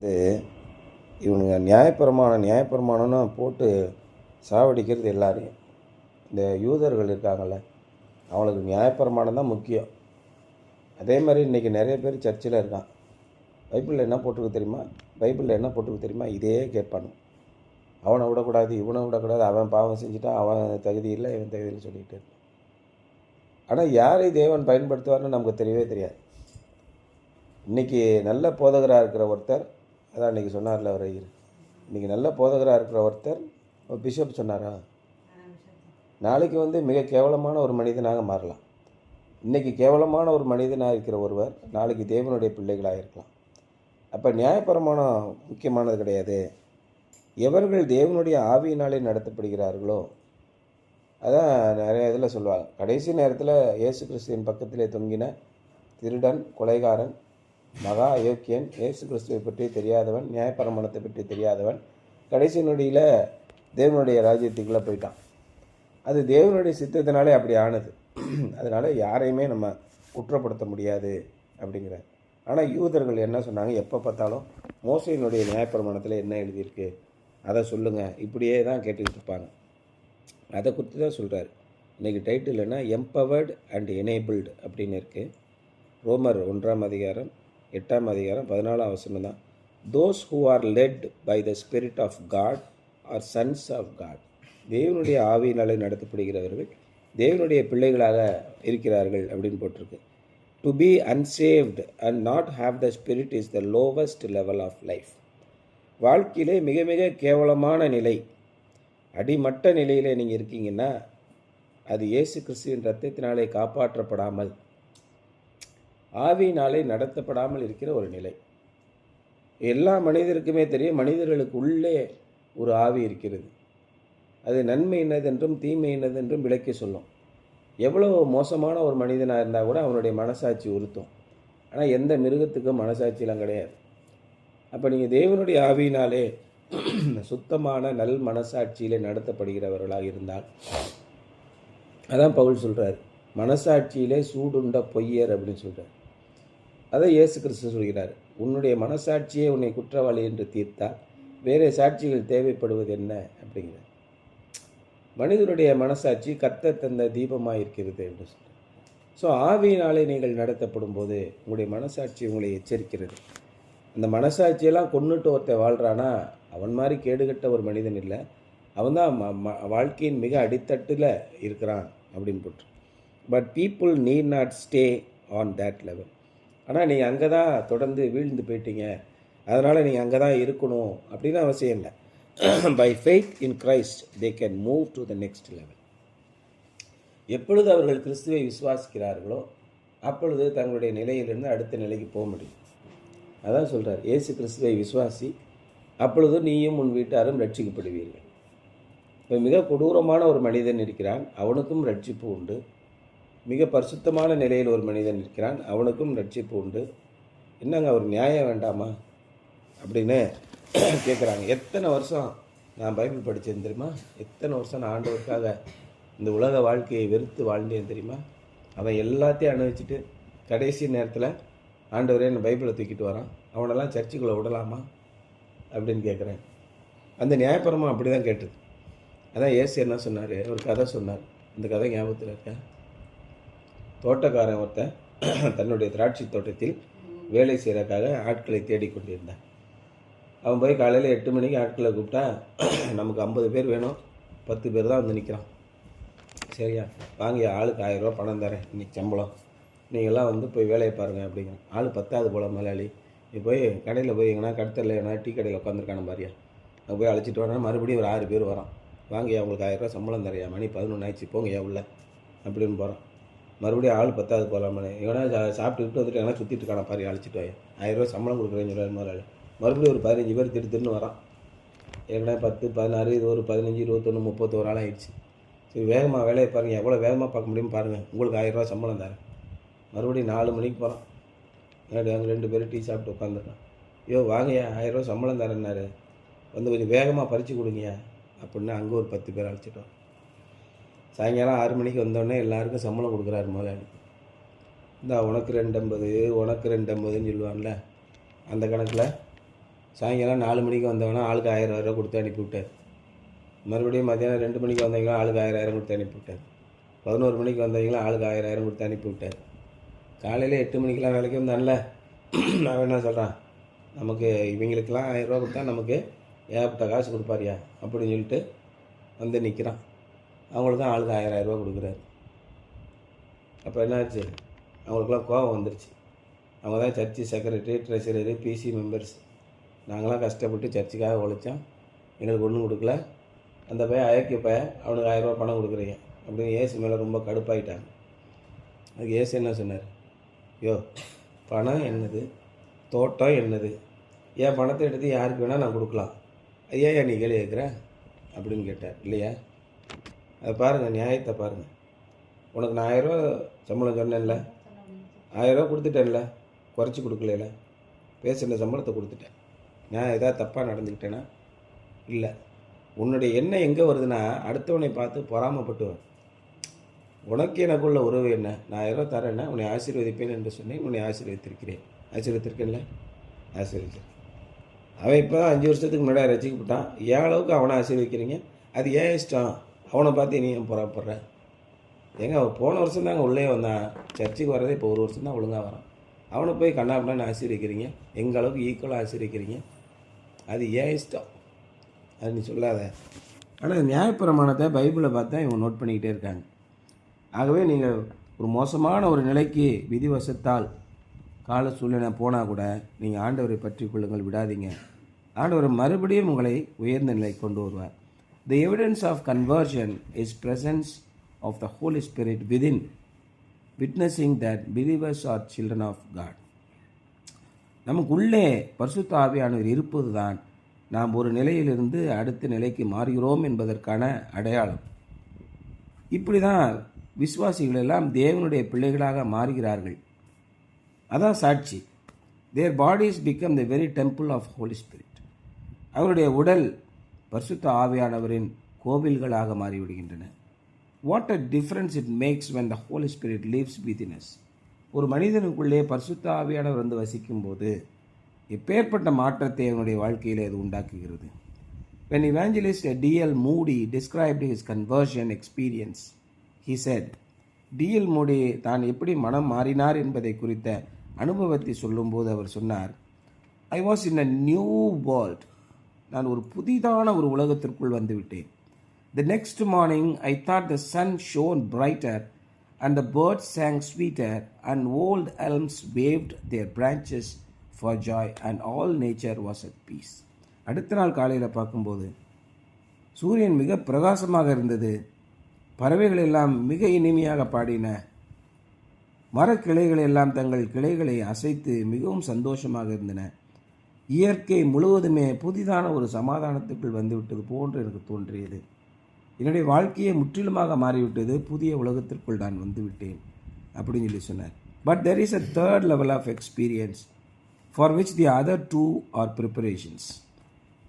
இது இவனுங்க நியாயப்பிரமாணம்னு போட்டு சாவடிக்கிறது எல்லாரையும். இந்த யூதர்கள் இருக்காங்கள்ல, அவங்களுக்கு நியாயப்பிரமாணம் தான் முக்கியம். அதே மாதிரி இன்றைக்கி நிறைய பேர் சர்ச்சில் இருக்கான். பைபிளில் என்ன போட்டிருக்கு தெரியுமா? இதே கேட்பானு. அவனை விடக்கூடாது, இவனை விடக்கூடாது, அவன் பாவம் செஞ்சுட்டான், அவன் தகுதி இல்லை, இவன் தகுதி இல்லை சொல்லிகிட்டு இருக்கான். ஆனால் யாரை தேவன் பயன்படுத்துவார்னு நமக்கு தெரியவே தெரியாது. இன்றைக்கி நல்ல போதகராக இருக்கிற ஒருத்தர், அதான் இன்றைக்கி சொன்னார்ல அவர் ஐயர், இன்றைக்கி நல்ல போதகராக இருக்கிற ஒருத்தர் பிஷப் சொன்னாரா, நாளைக்கு மிக கேவலமான ஒரு மனிதனாக மாறலாம். இன்றைக்கி கேவலமான ஒரு மனிதனாக இருக்கிற ஒருவர் நாளைக்கு தேவனுடைய பிள்ளைகளாக இருக்கலாம். அப்போ நியாயப்பிரமாணம் முக்கியமானது கிடையாது. எவர்கள் தேவனுடைய ஆவியினாலே நடத்தப்படுகிறார்களோ, அதான் நிறைய இதில் சொல்லுவாங்க. கடைசி நேரத்தில் இயேசு கிறிஸ்துவின் பக்கத்திலே தொங்கின திருடன், கொலைகாரன், மகா அயோக்கியன், இயேசு கிறிஸ்துவை பற்றி தெரியாதவன், நியாயப்பிரமாணத்தை பற்றி தெரியாதவன் கடைசி நொடியில் தேவனுடைய ராஜ்யத்துக்குள்ளே போயிட்டான். அது தேவனுடைய சித்தத்தினாலே அப்படி ஆனது. அதனால் யாரையுமே நம்ம குற்றப்படுத்த முடியாது அப்படிங்கிறார். ஆனால் யூதர்கள் என்ன சொன்னாங்க, எப்போ பார்த்தாலும் மோசையினுடைய நியாயப்பிரமாணத்தில் என்ன எழுதியிருக்கு அதை சொல்லுங்கள், இப்படியே தான் கேட்டுக்கிட்டு இருப்பாங்க. அதை குறித்து தான் சொல்கிறார். இன்றைக்கி டைட்டில் என்ன, எம்பவர்டு அண்ட் எனேபிள்டு அப்படின்னு இருக்குது. ரோமர் 1 8 14 தான். Those who are led by the spirit of God are sons of God. தேவனுடைய ஆவியினாலே நடத்தப்படுகிறவர்கள் தேவனுடைய பிள்ளைகளாக இருக்கிறார்கள் அப்படின்னு போட்டிருக்கு. To be unsaved and not have the spirit is the lowest level of life. வாழ்க்கையிலே மிக மிக கேவலமான நிலை, அடிமட்ட நிலையில் நீங்கள் இருக்கீங்கன்னா அது இயேசு கிறிஸ்துவின் இரத்தத்தினாலே காப்பாற்றப்படாமல், ஆவியினாலே நடத்தப்படாமல் இருக்கிற ஒரு நிலை. எல்லா மனிதருக்குமே தெரியும், மனிதர்களுக்கு உள்ளே ஒரு ஆவி இருக்கிறது. அது நன்மை என்னதென்றும் தீமை என்னதென்றும் விளக்கி சொல்லும். எவ்வளோ மோசமான ஒரு மனிதனாக இருந்தால் கூட அவனுடைய மனசாட்சி உறுத்தும். ஆனால் எந்த மிருகத்துக்கும் மனசாட்சியெலாம் கிடையாது. அப்போ நீங்கள் தேவனுடைய ஆவியினாலே சுத்தமான நல் மனசாட்சியிலே நடத்தப்படுகிறவர்களாக இருந்தால், அதான் பவுல் சொல்கிறார், மனசாட்சியிலே சூடுண்ட பொய்யர் அப்படின்னு சொல்கிறார். அதை இயேசு கிறிஸ்து சொல்கிறார், உன்னுடைய மனசாட்சியே உன்னை குற்றவாளி என்று தீர்த்தால் வேறு சாட்சிகள் தேவைப்படுவது என்ன அப்படிங்கிறார். மனிதனுடைய மனசாட்சி கர்த்தர் தந்த தீபமாக இருக்கிறது என்று சொல்கிறார். ஸோ ஆவியினாலே நீங்கள் நடத்தப்படும் போது உங்களுடைய மனசாட்சி உங்களை எச்சரிக்கிறது. அந்த மனசாட்சியெல்லாம் கொன்னுட்டு ஒருத்தர் வாழ்கிறானா அவன் மாதிரி கேடுகட்ட ஒரு மனிதன் இல்லை, அவன் தான் வாழ்க்கையின் மிக அடித்தட்டில் இருக்கிறான் அப்படின்னு போட்டு. But people need not stay on that level. ஆனால் நீங்கள் அங்கே தான் தொடர்ந்து வீழ்ந்து போயிட்டீங்க, அதனால் நீங்கள் அங்கே தான் இருக்கணும் அப்படின்னு அவசியம் இல்லை. By faith in Christ they can move to the next level. எப்பொழுது அவர்கள் கிறிஸ்துவை விசுவாசிக்கிறார்களோ அப்பொழுது தங்களுடைய நிலையிலிருந்து அடுத்த நிலைக்கு போக முடியும். அதான் சொல்கிறார், இயேசு கிறிஸ்துவை விசுவாசி, அப்பொழுது நீயும் உன் வீட்டாரும் ரட்சிக்கப்படுவீர்கள். இப்போ மிக கொடூரமான ஒரு மனிதன் இருக்கிறான், அவனுக்கும் ரட்சிப்பு உண்டு. மிக பரிசுத்தமான நிலையில் ஒரு மனிதன் இருக்கிறான், அவனுக்கும் ரட்சிப்பு உண்டு. என்னங்க ஒரு நியாயம் வேண்டாமா அப்படின்னு கேட்குறாங்க. எத்தனை வருஷம் நான் பைபிள் படித்தேன் தெரியுமா? எத்தனை வருஷம் நான் ஆண்டவருக்காக இந்த உலக வாழ்க்கையை வெறுத்து வாழ்ந்தேன் தெரியுமா? அவன் எல்லாத்தையும் அனுபவிச்சுட்டு கடைசி நேரத்தில் ஆண்டவரே என்ன பைபிளை தூக்கிட்டு வரான், அவனெல்லாம் சர்ச்சுக்குள்ளே விடலாமா அப்படின்னு கேட்குறேன். அந்த நியாயப்பிரமாணம் அப்படி தான் கேட்டது. அதான் இயேசு என்ன சொன்னார், ஒரு கதை சொன்னார். இந்த கதை ஞாபகத்தில் இருக்க, தோட்டக்காரன் ஒருத்தன் தன்னுடைய திராட்சை தோட்டத்தில் வேலை செய்கிறதுக்காக ஆட்களை தேடிக்கொண்டிருந்தான். அவன் போய் காலையில் 8 மணிக்கு ஆட்களை கூப்பிட்டா, நமக்கு 50 பேர் வேணும், 10 பேர் தான் வந்து நிற்கிறான். சரியா, வாங்கி ஆளுக்கு 1000 ரூபா பணம் தரேன், இன்றைக்கி சம்பளம், நீங்கள்லாம் வந்து போய் வேலையை பாருங்கள் அப்படிங்கிறான். ஆள் 10வது போல் முதலாளி. நீ போய் கடையில் போய் எங்கன்னா கடத்தல எங்கன்னா டீ கடையில் உட்காந்துருக்கான மாதிரியா, அங்கே போய் அழைச்சிட்டு வரேன். மறுபடியும் ஒரு 6 பேர் வரான். வாங்கி அவங்களுக்கு 1000 ரூபா சம்பளம் தரையா, மணி 11 ஆயிடுச்சு, போங்க உள்ள அப்படின்னு போகிறான். மறுபடியும் ஆள் 10வது போகலாமே, எவனா சாப்பிட்டுக்கிட்டு வந்துட்டு எங்கன்னா சுற்றிட்டு இருக்கான பாரு, அழைச்சிட்டு வாங்க, 1000 ரூபா சம்பளம் கொடுக்குறேன்னு சொல்கிறார் முதலாளி. மறுபடியும் ஒரு 15 பேர் திருன்னு வரான். ஏன்னா 10, 16, இது ஒரு 15, 21, 31 ஆள் ஆகிடுச்சு. சரி வேகமாக வேலையை பாருங்கள், எவ்வளோ வேகமாக பார்க்க முடியும்னு பாருங்கள், உங்களுக்கு 1000 ரூபா சம்பளம் தரேன். மறுபடியும் 4 மணிக்கு போகிறான். அங்கே 2 பேர் டீ சாப்பிட்டு உட்காந்துருக்கான். ஐயோ வாங்கய்யா 1000 ரூபா சம்பளம் தரேன்னாரு, வந்து கொஞ்சம் வேகமாக பறித்து கொடுங்கய்யா அப்படின்னு அங்கே ஒரு 10 பேர் அழைச்சிட்டோம். சாயங்காலம் 6 மணிக்கு வந்தோடனே எல்லாருக்கும் சம்பளம் கொடுக்குறாரு முதலாளி. இந்த உனக்கு 250 உனக்கு 250ன்னு சொல்லுவான்ல, அந்த கணக்கில் சாயங்காலம் 4 மணிக்கு வந்தவனா ஆளுக்கு 1000 ரூபா கொடுத்து அனுப்பிவிட்டார். மறுபடியும் மத்தியானம் 2 மணிக்கு வந்தவங்களாம் ஆளுக்கு 1000 கொடுத்து அனுப்பிவிட்டார். 11 மணிக்கு வந்தவங்களாம் ஆளுக்கு 1000 கொடுத்து அனுப்பிவிட்டார். காலையில் 8 மணிக்கெலாம் வேலைக்கு வந்தான்ல, நான் என்ன சொல்கிறேன், நமக்கு இவங்களுக்கெல்லாம் 1000 ரூபா கொடுத்தா நமக்கு ஏகப்பட்ட காசு கொடுப்பாரியா அப்படின்னு சொல்லிட்டு வந்து நிற்கிறான். அவங்களுக்கும் ஆளுக்கு 1000 ரூபா கொடுக்குறாரு. அப்போ என்னாச்சு, அவங்களுக்குலாம் கோபம் வந்துருச்சு. அவங்க தான் சர்ச்சு செக்ரட்டரி, ட்ரெஷரரு, பிசி மெம்பர்ஸ். நாங்களாம் கஷ்டப்பட்டு சர்ச்சுக்காக உழைச்சோம், எங்களுக்கு ஒன்றும் கொடுக்கல. அந்த பையன் அயோக்கிய பையன், அவனுக்கு 1000 ரூபா பணம் கொடுக்குறீங்க அப்படின்னு ஏசு மேலே ரொம்ப கடுப்பாயிட்டாங்க. அதுக்கு ஏசு என்ன சொன்னார், யோ பணம் என்னது, தோட்டம் என்னது, என் பணத்தை எடுத்து யாருக்கு வேணால் நான் கொடுக்கலாம், ஏன் நீ கேள்வி கேட்குற அப்படின்னு கேட்டார் இல்லையா? அதை பாருங்கள், நியாயத்தை பாருங்கள். உனக்கு நான் 1000 ரூபா சம்பளம் சொன்னேன்ல, 1000 ரூபா கொடுத்துட்டேன்ல, குறைச்சி கொடுக்கல, பேசுகிற சம்பளத்தை கொடுத்துட்டேன். நான் எதாவது தப்பாக நடந்துக்கிட்டேன்னா இல்லை. உன்னுடைய எண்ணம் எங்கே வருதுன்னா, அடுத்தவனை பார்த்து பொறாமப்பட்டுவேன். உனக்கு எனக்குள்ள உறவு என்ன, நான் 1000 ரூபா தரேன்னா உன்னை ஆசீர்வதிப்பேன் என்று சொன்னேன், உன்னை ஆசீர்வதித்திருக்கிறேன். ஆசீர்வதித்திருக்கேன்ல, ஆசீர்வதிச்சிருக்கேன். அவன் இப்போ தான் 5 வருஷத்துக்கு முன்னாடி ரசிக்கப்பட்டான். ஏன் அளவுக்கு அவனை ஆசீர்வதிக்கிறீங்க, அது ஏன் இஷ்டம். அவனை பார்த்து நீ ஏன் பொறாப்படுற? ஏங்க அவன் போன வருஷம் தாங்க உள்ளே வந்தான், சர்ச்சுக்கு வர்றதே இப்போ 1 வருஷம் தான் ஒழுங்காக வரான். அவனை போய் கண்ணாப்பின்னு ஆசீர்வதிக்கிறீங்க, எங்கள் அளவுக்கு ஈக்குவலாக ஆசீர்வதிக்கிறீங்க, அது ஏன் இஷ்டம், அது நீ சொல்லாத. ஆனால் நியாயப்பிரமாணத்தை பைபிளை பார்த்தா இவங்க நோட் பண்ணிக்கிட்டே இருக்காங்க. ஆகவே நீங்கள் ஒரு மோசமான ஒரு நிலைக்கு விதிவசத்தால் கால சூழ்நிலை போனால் கூட நீங்கள் ஆண்டவரை பற்றி கொள்ளுங்கள், விடாதீங்க. ஆண்டவர் மறுபடியும் உங்களை உயர்ந்த நிலை கொண்டு வருவார். The evidence of conversion is presence of the holy spirit within, witnessing that believers are children of God. நமக்குள்ளே பரிசுத்த ஆவியானவர் இருப்பது தான் நாம் ஒரு நிலையிலிருந்து அடுத்த நிலைக்கு மாறுகிறோம் என்பதற்கான அடையாளம். இப்படி தான் விசுவாசிகள் எல்லாம் தேவனுடைய பிள்ளைகளாக மாறுகிறார்கள். அதான் சாட்சி. Their bodies become the very temple of Holy Spirit. அவருடைய உடல் பரிசுத்த ஆவியானவரின் கோவில்களாக மாறிவிடுகின்றன. What a difference it makes when the Holy Spirit lives within us. ஒரு மனிதனுக்குள்ளே பரிசுத்த ஆவியானவர் வந்து வசிக்கும்போது எப்பேற்பட்ட மாற்றத்தை அவனுடைய வாழ்க்கையில் அது உண்டாக்குகிறது. When evangelist D.L. Moody described his conversion experience, he said, D.L. Moody தான் எப்படி மனம் மாறினார் என்பதை குறித்த அனுபவத்தை சொல்லும்போது அவர் சொன்னார், I was in a new world. நான் ஒரு புதிதான ஒரு உலகத்திற்குள் வந்துவிட்டேன். The next morning I thought the sun shone brighter and the birds sang sweeter and old elms waved their branches for joy and all nature was at peace. அடுத்த நாள் காலையில் பார்க்கும்போது சூரியன் மிக பிரகாசமாக இருந்தது, பறவைகள் எல்லாம் மிக இனிமையாக பாடின, மரக்கிளைகள் எல்லாம் தங்கள் கிளைகளை அசைத்து மிகவும் சந்தோஷமாக இருந்தன. இயற்கை முழுவதுமே புதிதான ஒரு சமாதானத்துக்குள் வந்துவிட்டது போன்று எனக்கு தோன்றியது. என்னுடைய வாழ்க்கையை முற்றிலுமாக மாறிவிட்டது, புதிய உலகத்திற்குள் நான் வந்துவிட்டேன் அப்படின்னு சொல்லி சொன்னார். But there is a third level of experience for which the other two are preparations.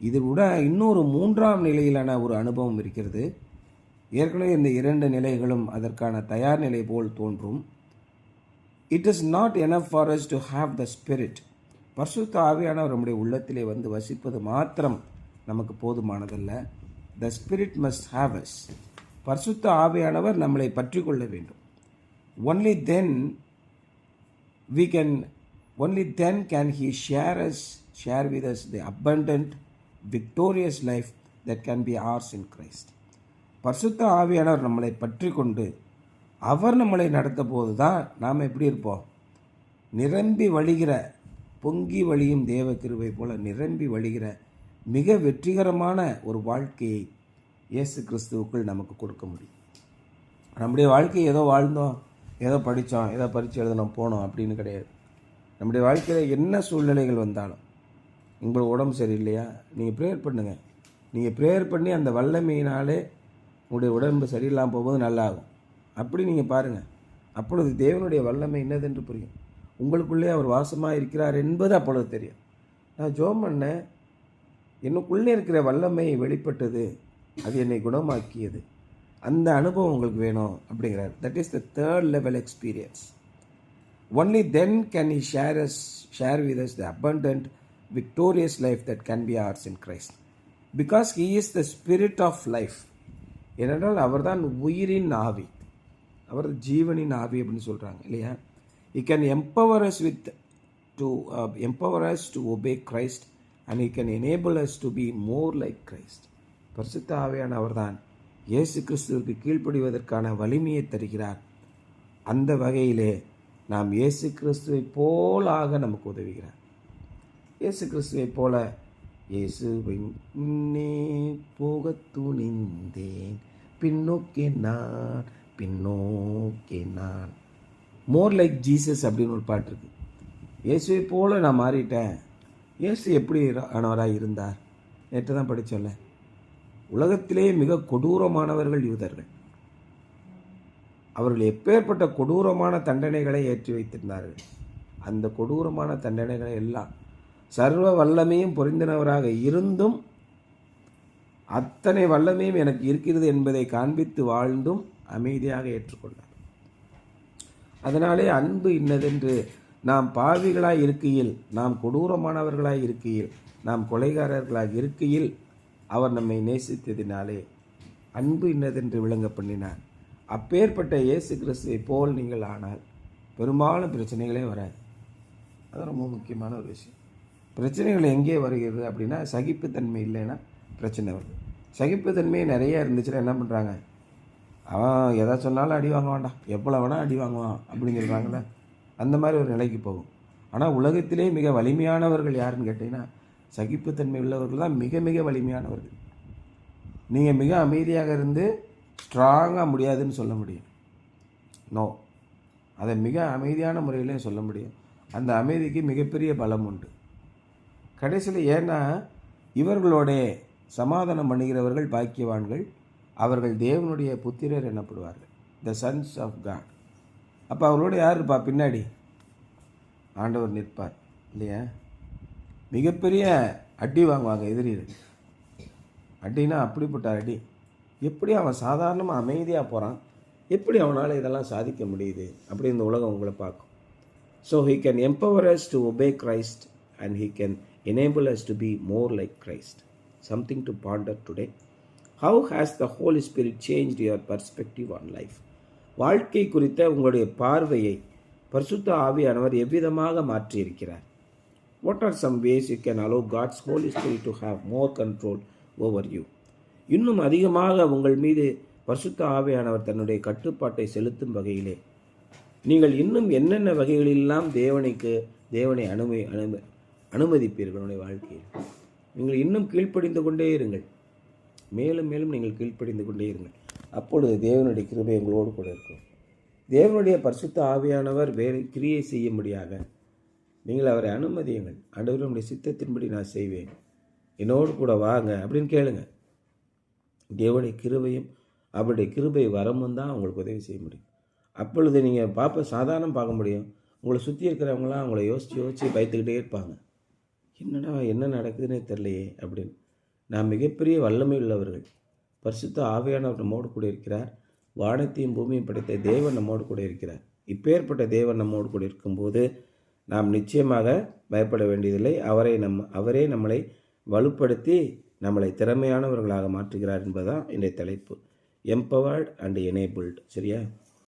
இது கூட இன்னொரு 3ஆம் நிலையிலான ஒரு அனுபவம் இருக்கிறது. ஏற்கனவே இந்த 2 நிலைகளும் அதற்கான தயார் நிலை போல் தோன்றும். It is not enough for us to have the Spirit. பரிசுத்த ஆவியானவர் நம்முடைய உள்ளத்திலே வந்து வசிப்பது மாத்திரம் நமக்கு போதுமானதல்ல. The Spirit must have us. பரிசுத்த ஆவியானவர் நம்மளை பற்றி கொள்ள வேண்டும். Only then can he share with us the abundant victorious life that can be ours in Christ. பரிசுத்த ஆவியானவர் நம்மளை பற்றி கொண்டு அவர் நம்மளை நடத்த போது தான் நாம் எப்படி இருப்போம், நிரம்பி வழிகிற, பொங்கி வழியும் தேவ கிருபை போல நிரம்பி வழிகிற மிக வெற்றிகரமான ஒரு வாழ்க்கையை இயேசு கிறிஸ்துவுக்குள் நமக்கு கொடுக்க முடியும். நம்முடைய வாழ்க்கையை ஏதோ வாழ்ந்தோம், ஏதோ படித்தோம், ஏதோ பரீட்சை எழுதணும் போனோம் அப்படின்னு கிடையாது. நம்முடைய வாழ்க்கையில் என்ன சூழ்நிலைகள் வந்தாலும், உங்களுக்கு உடம்பு சரியில்லையா, நீங்கள் ப்ரேயர் பண்ணுங்கள். நீங்கள் ப்ரேயர் பண்ணி அந்த வல்லமையினாலே உங்களுடைய உடம்பு சரியில்லாமல் போகும்போது நல்லாகும். அப்படி நீங்கள் பாருங்கள். அப்பொழுது தேவனுடைய வல்லமை என்னதென்று புரியும். உங்களுக்குள்ளே அவர் வாசமாக இருக்கிறார் என்பது அப்பொழுது தெரியும். நான் ஜெபம் பண்ணேன், எனக்குள்ளே இருக்கிற வல்லமை வெளிப்பட்டது, அது என்னை குணமாக்கியது. அந்த அனுபவம் உங்களுக்கு வேணும் அப்படிங்கிறார். That is the third level experience. Only then can he share with as the abundant victorious life that can be ours in Christ. Because he is the spirit of life. ஏனென்றால் அவர்தான் உயிரின் ஆவி, அவர் ஜீவனின் ஆவி அப்படின்னு சொல்கிறாங்க இல்லையா. he can empower us to obey Christ and he can enable us to be more like Christ. பரிசுத்த ஆவியானவர் தான் இயேசு கிறிஸ்துவிற்கு கீழ்ப்படிவதற்கான வலிமையை தருகிறார். அந்த வகையிலே நாம் இயேசு கிறிஸ்துவை போலாக நமக்கு உதவுகிறார். இயேசு கிறிஸ்துவை போல இயேசுவை முன்னே போக துணிந்தேன், பின்னோக்கே நான் மோர் லைக் ஜீசஸ் அப்படின்னு ஒரு பாட்டு இருக்கு. இயேசுவை போல நான் மாறிட்டேன். இயேசு எப்படி ஆனவராக இருந்தார்? நேற்று தான் படித்தோம்ல, உலகத்திலே மிக கொடூரமானவர்கள் யூதர்கள். அவர்கள் எப்பேற்பட்ட கொடூரமான தண்டனைகளை ஏற்றி வைத்திருந்தார்கள். அந்த கொடூரமான தண்டனைகளை எல்லாம் சர்வ வல்லமையும் பொருந்தினவராக இருந்தும், அத்தனை வல்லமையும் எனக்கு இருக்கிறது என்பதை காண்பித்து வாழ்ந்தும் அமைதியாக ஏற்றுக்கொண்டார். அதனாலே அன்பு இன்னதென்று நாம் பாவிகளாய் இருக்கையில், நாம் கொடூரமானவர்களாய் இருக்கையில், நாம் கொலைகாரர்களாக இருக்கையில் அவர் நம்மை நேசித்ததினாலே அன்பு இன்னதென்று விளங்க பண்ணினார். அப்பேற்பட்ட இயேசு கிறிஸ்துவை போல் நீங்கள் ஆனால் பெரும்பாலும் பிரச்சனைகளே வராது. அது ரொம்ப முக்கியமான ஒரு விஷயம். பிரச்சனைகள் எங்கே வருகிறது அப்படின்னா, சகிப்புத்தன்மை இல்லைன்னா பிரச்சனை வருது. சகிப்புத்தன்மை நிறைய இருந்துச்சுன்னா என்ன பண்ணுறாங்க, அவன் எதை சொன்னாலும் அடி வாங்க வேண்டாம், எவ்வளோ வேணால் அடி வாங்குவான் அப்படின்னு சொல்கிறாங்களே, அந்த மாதிரி ஒரு நிலைக்கு போகும். ஆனால் உலகத்திலே மிக வலிமையானவர்கள் யாருன்னு கேட்டிங்கன்னா, சகிப்புத்தன்மை உள்ளவர்கள் தான் மிக மிக வலிமையானவர்கள். நீங்கள் மிக அமைதியாக இருந்து ஸ்ட்ராங்காக முடியாதுன்னு சொல்ல முடியும். நோ, அதை மிக அமைதியான முறையிலே சொல்ல முடியும். அந்த அமைதிக்கு மிகப்பெரிய பலம் உண்டு. கடைசியில் ஏன்னா இவர்களோட சமாதானம் பண்ணுகிறவர்கள் பாக்கியவான்கள், அவர்கள் தேவனுடைய புத்திரர் எனப்படுவார்கள், த சன்ஸ் ஆஃப் காட். அப்போ அவர்களோட யார் இருப்பா? பின்னாடி ஆண்டவர் நிற்பார் இல்லையா. மிகப்பெரிய அடி வாங்குவாங்க எதிரிகள். அடினா அப்படிப்பட்ட அடி. எப்படி அவன் சாதாரணமாக அமைதியாக போகிறான், எப்படி அவனால் இதெல்லாம் சாதிக்க முடியுது அப்படி இந்த உலகம் உங்களை பார்க்கும். So he can empower us to obey Christ and he can enable us to be more like Christ. Something to ponder today. How has the Holy Spirit changed your perspective on life? வாழ்க்கை குறித்த உங்களுடைய பார்வையை பரிசுத்த ஆவியானவர் எவ்விதமாக மாற்றியிருக்கிறார்? What are some ways you can allow God's Holy Spirit to have more control over you? இன்னும் அதிகமாக உங்கள் மீது பரிசுத்த ஆவியானவர் தன்னுடைய கட்டுப்பாட்டை செலுத்தும் வகையிலே நீங்கள் இன்னும் என்னென்ன வகைகளெல்லாம் தேவனை அனுமதிப்பீர்கள் உங்களுடைய வாழ்க்கையில்? நீங்கள் இன்னும் கீழ்ப்படிந்து கொண்டே இருங்கள். மேலும் மேலும் நீங்கள் கீழ்ப்படிந்து கொண்டே இருங்கள். அப்பொழுது தேவனுடைய கிருபை உங்களோடு கூட இருக்கும். தேவனுடைய பரிசுத்த ஆவியானவர் வேறு கிரியை செய்யும்படியாக நீங்கள் அவரை அனுமதியுங்கள். ஆண்டவரே, உம்முடைய சித்தத்தின்படி நான் செய்வேன், என்னோடு கூட வாங்க அப்படின்னு கேளுங்க. தேவனுடைய கிருபையும் அவருடைய கிருபை வரமும் தான் உங்களுக்கு உதவி செய்ய முடியும். அப்பொழுது நீங்கள் சாதாரண பார்க்க முடியும். உங்களை சுற்றி இருக்கிறவங்களாம் அவங்கள யோசித்து பயத்துக்கிட்டே இருப்பாங்க. என்னடா என்ன நடக்குதுன்னே தெரியலையே அப்படின்னு. நான் மிகப்பெரிய வல்லமை உள்ளவர்கள். பரிசுத்த ஆவியானவர் நம்மோடு கூட இருக்கிறார். வானத்தையும் பூமியும் படைத்த தேவன் நம்மோடு கூட இருக்கிறார். இப்பேற்பட்ட தேவன் நம்மோடு கூட இருக்கும்போது நாம் நிச்சயமாக பயப்பட வேண்டியதில்லை. அவரே நம்மளை வலுப்படுத்தி நம்மளை திறமையானவர்களாக மாற்றுகிறார் என்பதுதான் இன்றைய தலைப்பு. Empowered and enabled. சரியா?